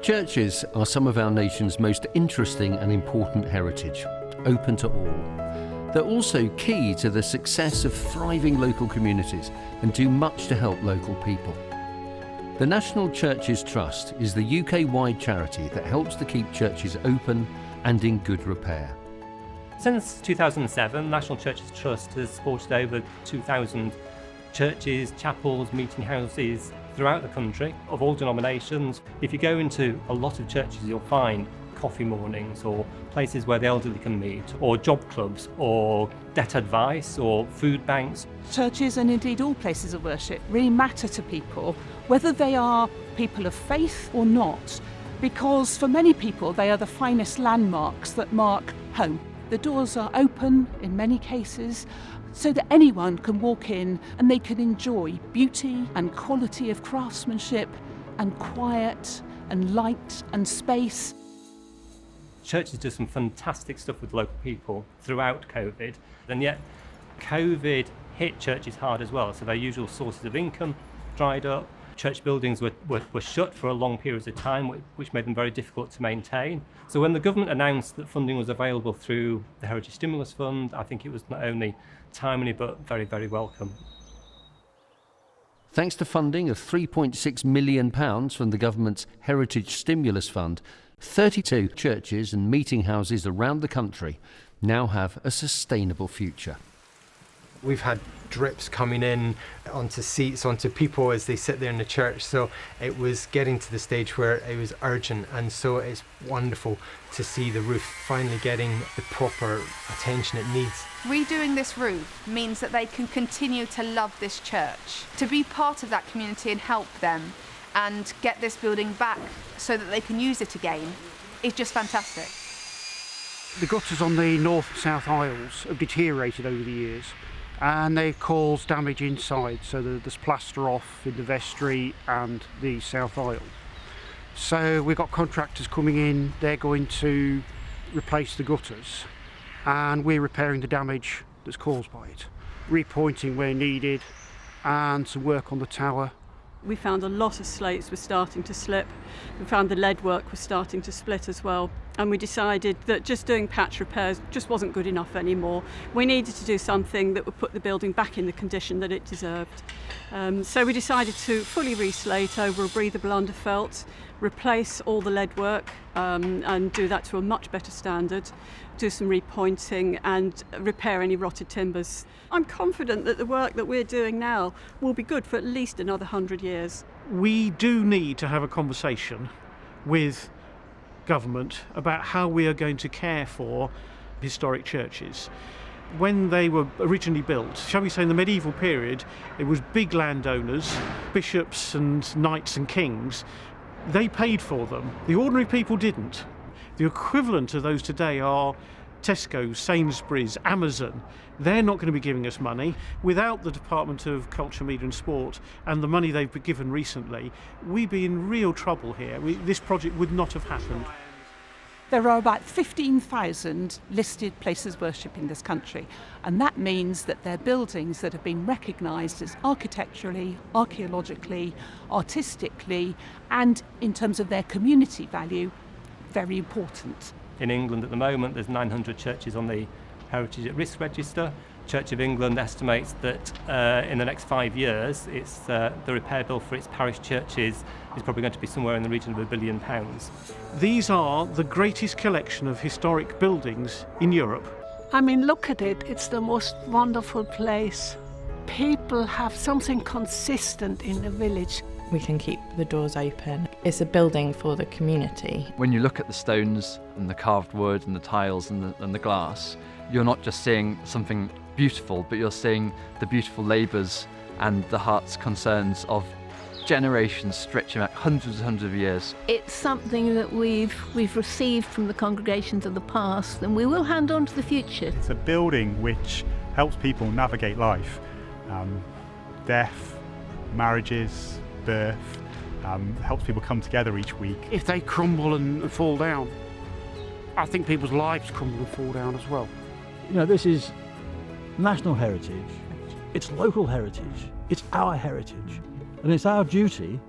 Churches are some of our nation's most interesting and important heritage, open to all. They're also key to the success of thriving local communities and do much to help local people. The National Churches Trust is the UK-wide charity that helps to keep churches open and in good repair. Since 2007, National Churches Trust has supported over 2,000 churches, chapels, meeting houses throughout the country of all denominations. If you go into a lot of churches, you'll find coffee mornings or places where the elderly can meet, or job clubs, or debt advice, or food banks. Churches, and indeed all places of worship, really matter to people, whether they are people of faith or not, because for many people they are the finest landmarks that mark home. The doors are open in many cases, so that anyone can walk in and they can enjoy beauty and quality of craftsmanship and quiet and light and space. Churches do some fantastic stuff with local people throughout COVID, and yet COVID hit churches hard as well, so their usual sources of income dried up. Church buildings were shut for a long period of time, which made them very difficult to maintain. So when the government announced that funding was available through the Heritage Stimulus Fund, I think it was not only timely but very, very welcome. Thanks to funding of £3.6 million from the government's Heritage Stimulus Fund, 32 churches and meeting houses around the country now have a sustainable future. We've had drips coming in onto seats, onto people as they sit there in the church, so it was getting to the stage where it was urgent, and so it's wonderful to see the roof finally getting the proper attention it needs. Redoing this roof means that they can continue to love this church, to be part of that community and help them and get this building back so that they can use it again is just fantastic. The gutters on the north-south aisles have deteriorated over the years, and they've caused damage inside, so there's plaster off in the vestry and the south aisle. So we've got contractors coming in, they're going to replace the gutters, and we're repairing the damage that's caused by it, repointing where needed, and some work on the tower. We found a lot of slates were starting to slip. We found the lead work was starting to split as well. And we decided that just doing patch repairs just wasn't good enough anymore. We needed to do something that would put the building back in the condition that it deserved. So we decided to fully reslate over a breathable underfelt, replace all the lead work and do that to a much better standard, do some repointing and repair any rotted timbers. I'm confident that the work that we're doing now will be good for at least another 100 years. We do need to have a conversation with government about how we are going to care for historic churches. When they were originally built, shall we say in the medieval period, it was big landowners, bishops and knights and kings. They paid for them. The ordinary people didn't. The equivalent of those today are Tesco, Sainsbury's, Amazon. They're not going to be giving us money. Without the Department of Culture, Media and Sport and the money they've been given recently, we'd be in real trouble here. This project would not have happened. There are about 15,000 listed places of worship in this country, and that means that they're buildings that have been recognised as architecturally, archaeologically, artistically, and in terms of their community value, very important. In England at the moment, there's 900 churches on the Heritage at Risk Register. Church of England estimates that in the next 5 years, the repair bill for its parish churches is probably going to be somewhere in the region of £1 billion. These are the greatest collection of historic buildings in Europe. I mean, look at it. It's the most wonderful place. People have something consistent in the village. We can keep the doors open. It's a building for the community. When you look at the stones and the carved wood and the tiles and the glass, you're not just seeing something beautiful, but you're seeing the beautiful labours and the heart's concerns of generations stretching back hundreds and hundreds of years. It's something that we've received from the congregations of the past, and we will hand on to the future. It's a building which helps people navigate life, death, marriages, birth, helps people come together each week. If they crumble and fall down, I think people's lives crumble and fall down as well. You know, this is national heritage, it's local heritage, it's our heritage, and it's our duty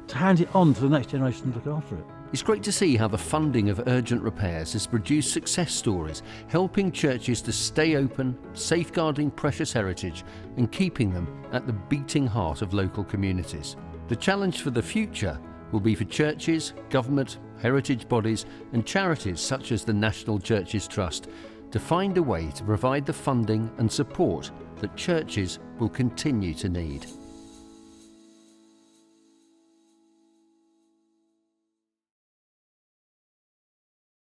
to hand it on to the next generation to look after it. It's great to see how the funding of urgent repairs has produced success stories, helping churches to stay open, safeguarding precious heritage and keeping them at the beating heart of local communities. The challenge for the future will be for churches, government, heritage bodies and charities such as the National Churches Trust to find a way to provide the funding and support that churches will continue to need.